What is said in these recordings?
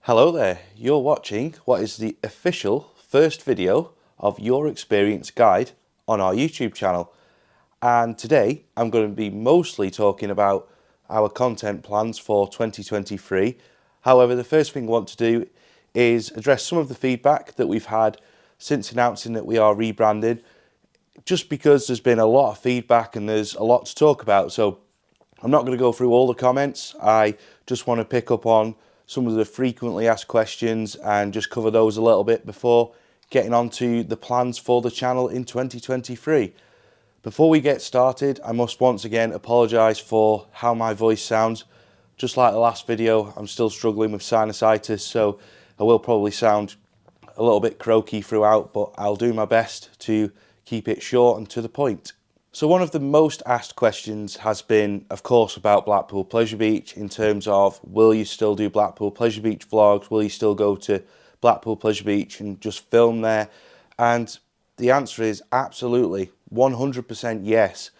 Hello there, you're watching what is the official first video of Your Experience Guide on our YouTube channel. And today I'm going to be mostly talking about our content plans for 2023. However, the first thing I want to do is address some of the feedback that we've had since announcing that we are rebranding, just because there's been a lot of feedback and there's a lot to talk about. So I'm not going to go through all the comments. I just want to pick up on some of the frequently asked questions and just cover those a little bit before getting on to the plans for the channel in 2023. Before we get started, I must once again apologise for how my voice sounds. Just like the last video, I'm still struggling with sinusitis, so I will probably sound a little bit croaky throughout, but I'll do my best to keep it short and to the point. So one of the most asked questions has been, of course, about Blackpool Pleasure Beach in terms of, will you still do Blackpool Pleasure Beach vlogs? Will you still go to Blackpool Pleasure Beach and just film there? And the answer is absolutely, 100% yes.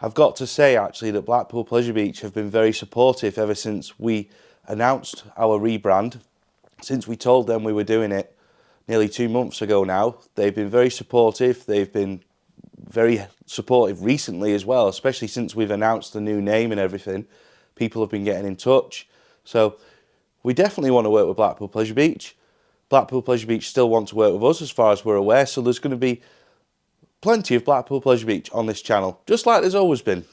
I've got to say actually that Blackpool Pleasure Beach have been very supportive ever since we announced our rebrand. Since we told them we were doing it nearly 2 months ago now, they've been very supportive. They've been very supportive recently as well, especially since we've announced the new name and everything. People have been getting in touch. So we definitely want to work with Blackpool Pleasure Beach. Blackpool Pleasure Beach still want to work with us as far as we're aware. So there's going to be plenty of Blackpool Pleasure Beach on this channel, just like there's always been.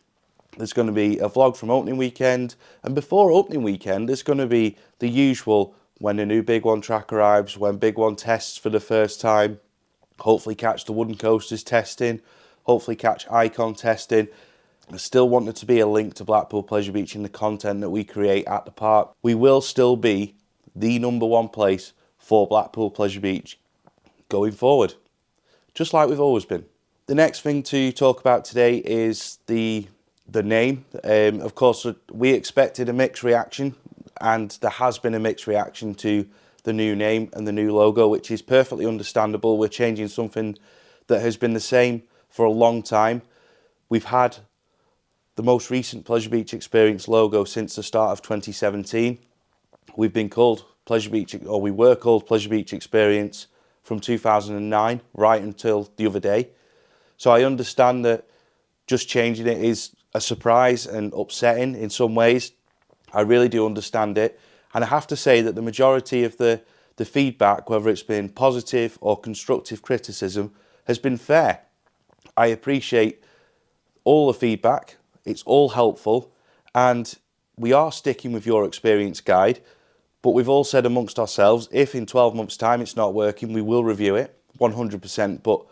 There's going to be a vlog from opening weekend. And before opening weekend, there's going to be the usual when a new Big One track arrives, when Big One tests for the first time. Hopefully catch the wooden coasters testing, hopefully catch Icon testing. I still want there to be a link to Blackpool Pleasure Beach in the content that we create at the park. We will still be the #1 place for Blackpool Pleasure Beach going forward, just like we've always been. The next thing to talk about today is the name. Of course, we expected a mixed reaction, and there has been a mixed reaction to the new name and the new logo, which is perfectly understandable. We're changing something that has been the same for a long time. We've had the most recent Pleasure Beach Experience logo since the start of 2017. We've been called Pleasure Beach, or we were called Pleasure Beach Experience from 2009 right until the other day. So I understand that just changing it is a surprise and upsetting in some ways. I really do understand it. And I have to say that the majority of the feedback, whether it's been positive or constructive criticism, has been fair. I appreciate all the feedback. It's all helpful. And we are sticking with Your Experience Guide. But we've all said amongst ourselves, if in 12 months' time it's not working, we will review it 100%. But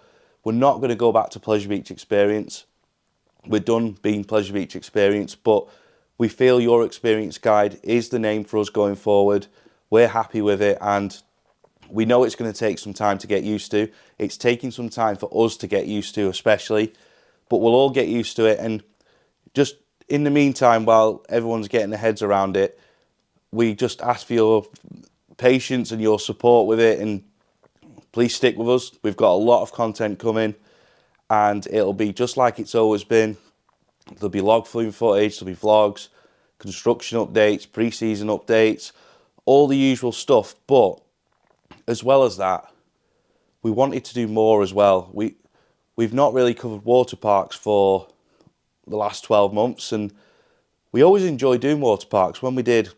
we're not going to go back to Pleasure Beach Experience. We're done being Pleasure Beach Experience. But we feel Your Experience Guide is the name for us going forward. We're happy with it, and we know it's going to take some time to get used to. It's taking some time for us to get used to especially, but we'll all get used to it. And just in the meantime, while everyone's getting their heads around it, we just ask for your patience and your support with it, and please stick with us. We've got a lot of content coming, and it'll be just like it's always been. There'll be log flume footage, there'll be vlogs, construction updates, pre-season updates, all the usual stuff. But as well as that, we wanted to do more as well. We've not really covered water parks for the last 12 months, and we always enjoy doing water parks. When we did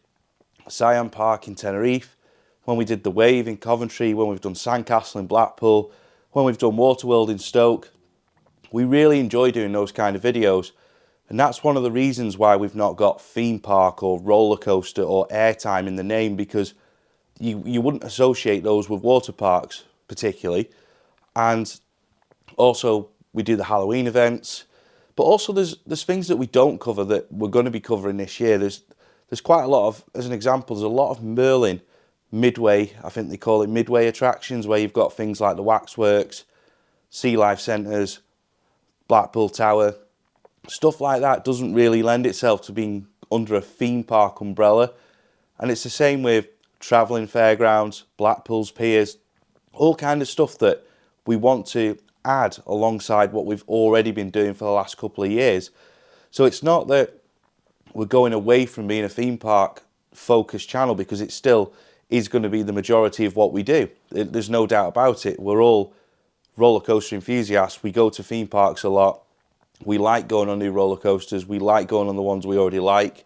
Siam Park in Tenerife, when we did the Wave in Coventry, when we've done Sandcastle in Blackpool, when we've done Waterworld in Stoke, we really enjoy doing those kind of videos. And that's one of the reasons why we've not got theme park or roller coaster or airtime in the name, because you wouldn't associate those with water parks particularly. And also we do the Halloween events, but also there's things that we don't cover that we're going to be covering this year. There's quite a lot of, as an example, there's a lot of Merlin midway, I think they call it midway attractions, where you've got things like the Waxworks, Sea Life Centres, Blackpool Tower. Stuff like that doesn't really lend itself to being under a theme park umbrella. And it's the same with travelling fairgrounds, Blackpool's piers, all kind of stuff that we want to add alongside what we've already been doing for the last couple of years. So it's not that we're going away from being a theme park focused channel, because it's still is going to be the majority of what we do. There's no doubt about it. We're all roller coaster enthusiasts. We go to theme parks a lot. We like going on new roller coasters. We like going on the ones we already like.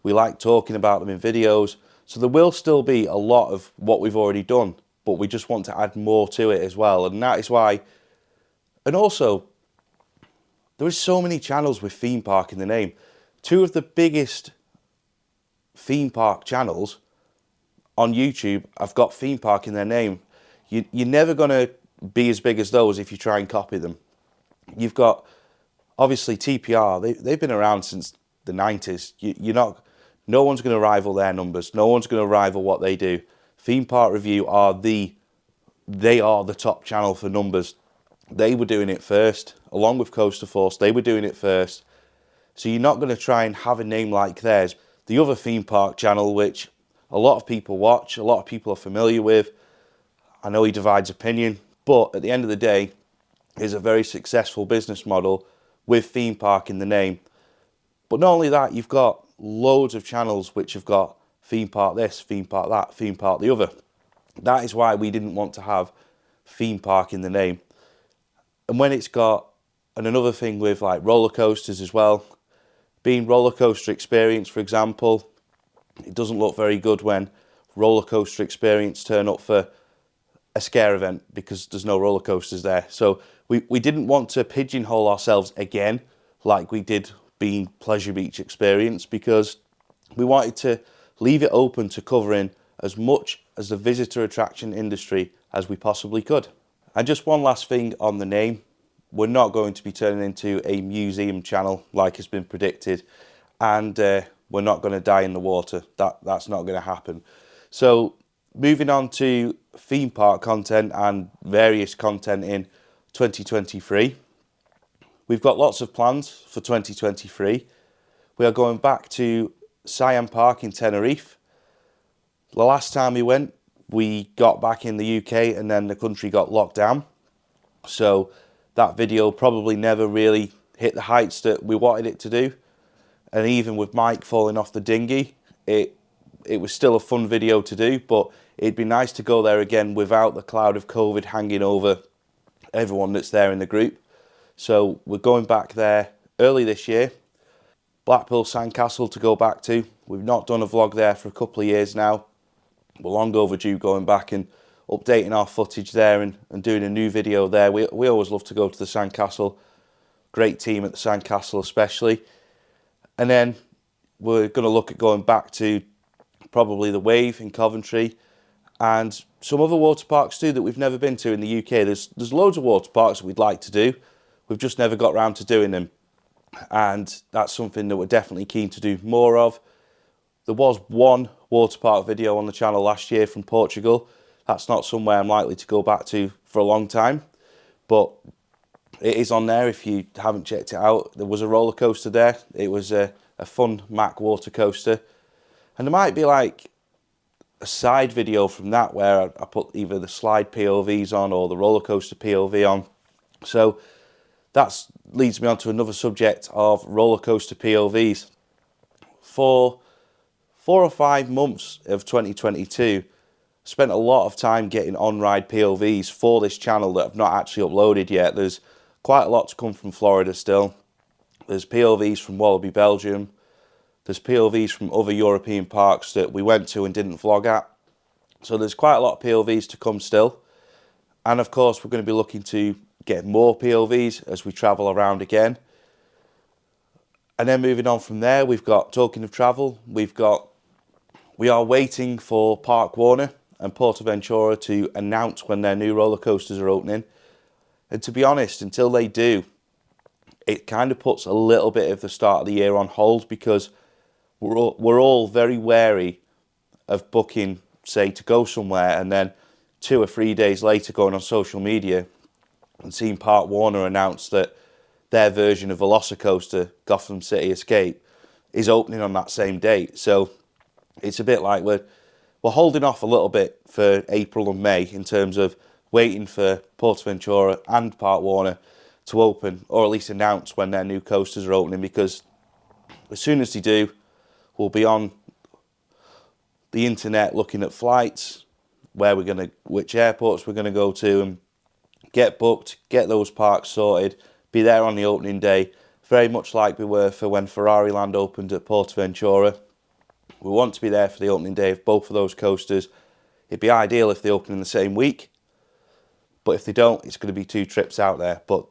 We like talking about them in videos. So there will still be a lot of what we've already done, but we just want to add more to it as well. And that is why, and also, there is so many channels with theme park in the name. Two of the biggest theme park channels on YouTube have got theme park in their name. You're never going to be as big as those if you try and copy them. You've got, obviously, TPR. They've been around since the 90s. No one's going to rival their numbers. No one's going to rival what they do. Theme Park Review they are the top channel for numbers. They were doing it first, along with Coaster Force. They were doing it first. So you're not going to try and have a name like theirs. The other theme park channel, which a lot of people watch, a lot of people are familiar with, I know he divides opinion, but at the end of the day, is a very successful business model with theme park in the name. But not only that, you've got loads of channels which have got theme park this, theme park that, theme park the other. That is why we didn't want to have theme park in the name. And when it's got, and another thing with like roller coasters as well, being roller coaster experience, for example, it doesn't look very good when roller coaster experience turn up for a scare event because there's no roller coasters there. So we didn't want to pigeonhole ourselves again like we did being Pleasure Beach Experience, because we wanted to leave it open to covering as much as the visitor attraction industry as we possibly could. And just one last thing on the name, we're not going to be turning into a museum channel like has been predicted, and we're not going to die in the water. That's not going to happen. So moving on to theme park content and various content in 2023. We've got lots of plans for 2023. We are going back to Siam Park in Tenerife. The last time we went, we got back in the UK and then the country got locked down. So that video probably never really hit the heights that we wanted it to do. And even with Mike falling off the dinghy, it was still a fun video to do, but it'd be nice to go there again without the cloud of COVID hanging over everyone that's there in the group. So we're going back there early this year. Blackpool Sandcastle to go back to. We've not done a vlog there for a couple of years now. We're long overdue going back and updating our footage there and doing a new video there. We always love to go to the Sandcastle. Great team at the Sandcastle especially. And then we're going to look at going back to probably the Wave in Coventry and some other water parks too that we've never been to in the UK. There's loads of water parks that we'd like to do. We've just never got around to doing them. And that's something that we're definitely keen to do more of. There was one water park video on the channel last year from Portugal. That's not somewhere I'm likely to go back to for a long time, but it is on there if you haven't checked it out. There was a roller coaster there. It was a fun Mack water coaster. And there might be like a side video from that where I put either the slide POVs on or the roller coaster POV on. So that leads me on to another subject of roller coaster POVs. For 4 or 5 months of 2022, spent a lot of time getting on-ride POVs for this channel that I've not actually uploaded yet. There's quite a lot to come from Florida still. There's POVs from Wallaby, Belgium. There's POVs from other European parks that we went to and didn't vlog at. So there's quite a lot of POVs to come still. And of course, we're going to be looking to get more POVs as we travel around again. And then moving on from there, we've got, talking of travel, we are waiting for Park Warner and Portaventura to announce when their new roller coasters are opening. And to be honest, until they do, it kind of puts a little bit of the start of the year on hold, because we're all very wary of booking, say, to go somewhere and then 2 or 3 days later going on social media and seeing Park Warner announce that their version of Velocicoaster, Gotham City Escape, is opening on that same date. So it's a bit like we're holding off a little bit for April and May in terms of waiting for Portaventura and Park Warner to open, or at least announce when their new coasters are opening, because as soon as they do, we'll be on the internet looking at flights, which airports we're going to go to, and get booked, get those parks sorted, be there on the opening day, very much like we were for when Ferrari Land opened at Portaventura. We want to be there for the opening day of both of those coasters. It'd be ideal if they open in the same week, but if they don't, it's going to be 2 trips out there. But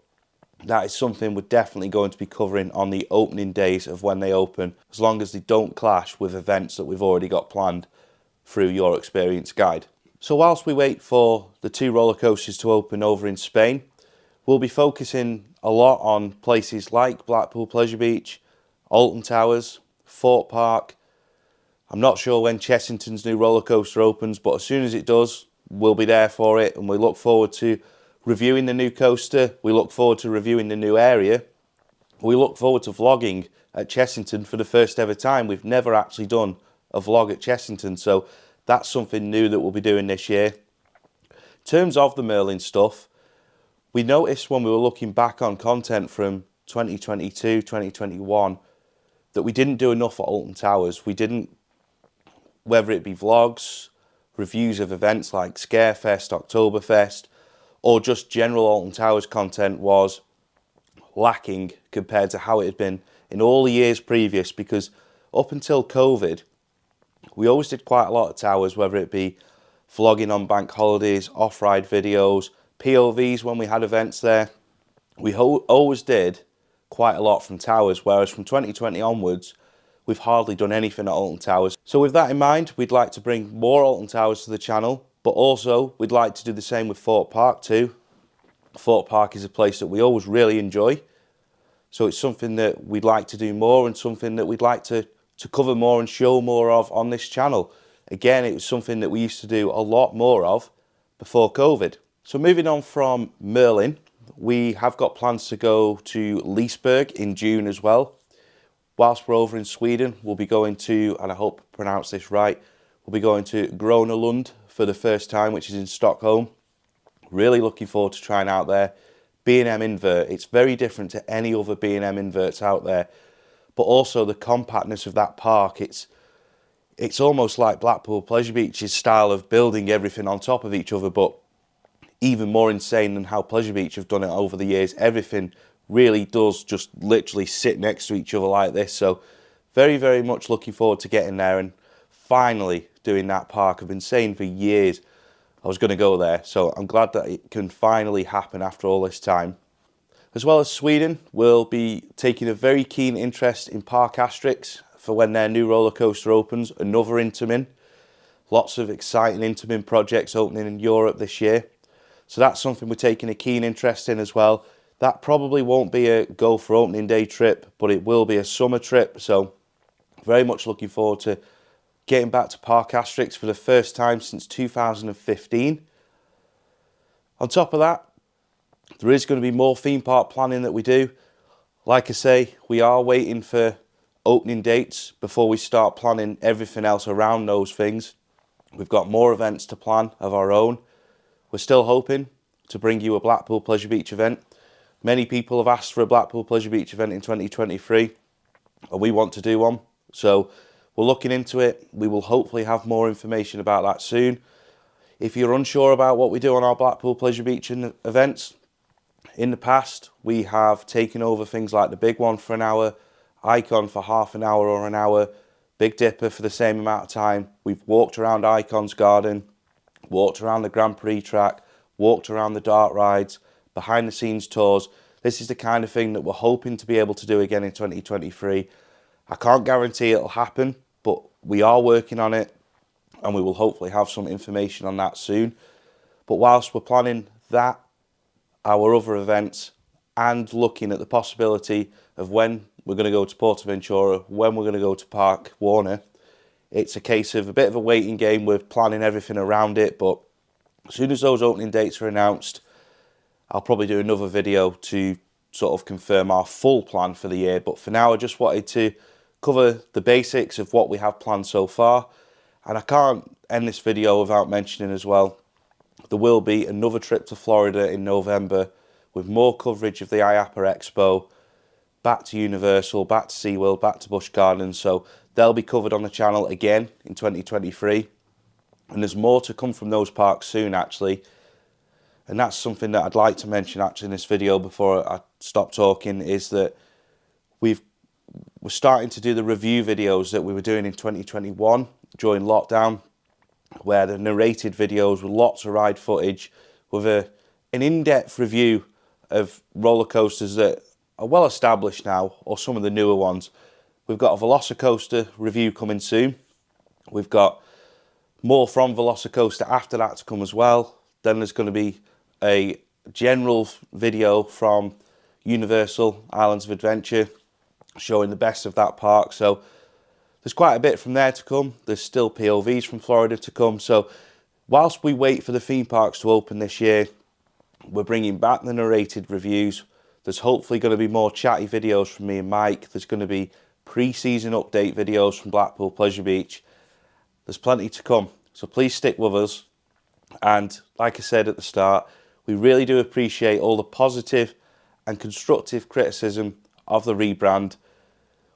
that is something we're definitely going to be covering on the opening days of when they open, as long as they don't clash with events that we've already got planned through Your Experience Guide. So whilst we wait for the 2 roller coasters to open over in Spain, we'll be focusing a lot on places like Blackpool Pleasure Beach, Alton Towers, Thorpe Park. I'm not sure when Chessington's new roller coaster opens, but as soon as it does, we'll be there for it, and we look forward to reviewing the new coaster. We look forward to reviewing the new area. We look forward to vlogging at Chessington for the first ever time. We've never actually done a vlog at Chessington, so that's something new that we'll be doing this year. In terms of the Merlin stuff, we noticed when we were looking back on content from 2022, 2021, that we didn't do enough at Alton Towers. We didn't, whether it be vlogs, reviews of events like Scarefest, Oktoberfest, or just general Alton Towers content was lacking compared to how it had been in all the years previous, because up until COVID, we always did quite a lot of towers, whether it be vlogging on bank holidays, off-ride videos, POVs when we had events there. We always did quite a lot from towers, whereas from 2020 onwards, we've hardly done anything at Alton Towers. So with that in mind, we'd like to bring more Alton Towers to the channel, but also we'd like to do the same with Thorpe Park too. Thorpe Park is a place that we always really enjoy, so it's something that we'd like to do more, and something that we'd like to cover more and show more of on this channel. Again, it was something that we used to do a lot more of before COVID. So moving on from Merlin, we have got plans to go to Leesburg in June as well. Whilst we're over in Sweden, we'll be going to, and I hope I pronounce this right, we'll be going to Gröna Lund for the first time, which is in Stockholm. Really looking forward to trying out there. B&M invert, it's very different to any other B&M inverts out there, but also the compactness of that park. It's almost like Blackpool Pleasure Beach's style of building everything on top of each other, but even more insane than how Pleasure Beach have done it over the years. Everything really does just literally sit next to each other like this. So very, very much looking forward to getting there and finally doing that park. I've been saying for years I was going to go there, so I'm glad that it can finally happen after all this time. As well as Sweden, we'll be taking a very keen interest in Park Asterix for when their new roller coaster opens, another Intamin. Lots of exciting Intamin projects opening in Europe this year. So that's something we're taking a keen interest in as well. That probably won't be a go for opening day trip, but it will be a summer trip. So very much looking forward to getting back to Park Asterix for the first time since 2015. On top of that, there is going to be more theme park planning that we do. Like I say, we are waiting for opening dates before we start planning everything else around those things. We've got more events to plan of our own. We're still hoping to bring you a Blackpool Pleasure Beach event. Many people have asked for a Blackpool Pleasure Beach event in 2023, and we want to do one. So we're looking into it. We will hopefully have more information about that soon. If you're unsure about what we do on our Blackpool Pleasure Beach events, in the past we have taken over things like the Big One for an hour, Icon for half an hour or an hour, Big Dipper for the same amount of time. We've walked around Icon's garden, walked around the Grand Prix track, walked around the dark rides, behind the scenes tours. This is the kind of thing that we're hoping to be able to do again in 2023. I can't guarantee it'll happen, but we are working on it, and we will hopefully have some information on that soon. But whilst we're planning that, our other events, and looking at the possibility of when we're going to go to Portaventura, when we're going to go to Park Warner, it's a case of a bit of a waiting game. We're planning everything around it, but as soon as those opening dates are announced, I'll probably do another video to sort of confirm our full plan for the year. But for now, I just wanted to cover the basics of what we have planned so far. And I can't end this video without mentioning as well, there will be another trip to Florida in November with more coverage of the IAAPA Expo, back to Universal, back to SeaWorld, back to Busch Gardens. So They'll be covered on the channel again in 2023. And there's more to come from those parks soon, actually. And that's something that I'd like to mention actually in this video before I stop talking, is that we're starting to do the review videos that we were doing in 2021 during lockdown, where the narrated videos with lots of ride footage, with an in-depth review of roller coasters that are well established now, or some of the newer ones. We've got a Velocicoaster review coming soon. We've got more from Velocicoaster after that to come as well. Then there's going to be a general video from Universal Islands of Adventure showing the best of that park. So there's quite a bit from there to come. There's still POVs from Florida to come. So whilst we wait for the theme parks to open this year, we're bringing back the narrated reviews. There's hopefully going to be more chatty videos from me and Mike. There's going to be pre-season update videos from Blackpool Pleasure Beach. There's plenty to come, so please stick with us. And like I said at the start, we really do appreciate all the positive and constructive criticism of the rebrand.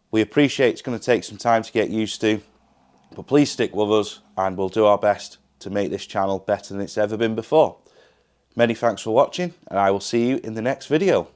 We appreciate it's going to take some time to get used to, but please stick with us and we'll do our best to make this channel better than it's ever been before. Many thanks for watching, and I will see you in the next video.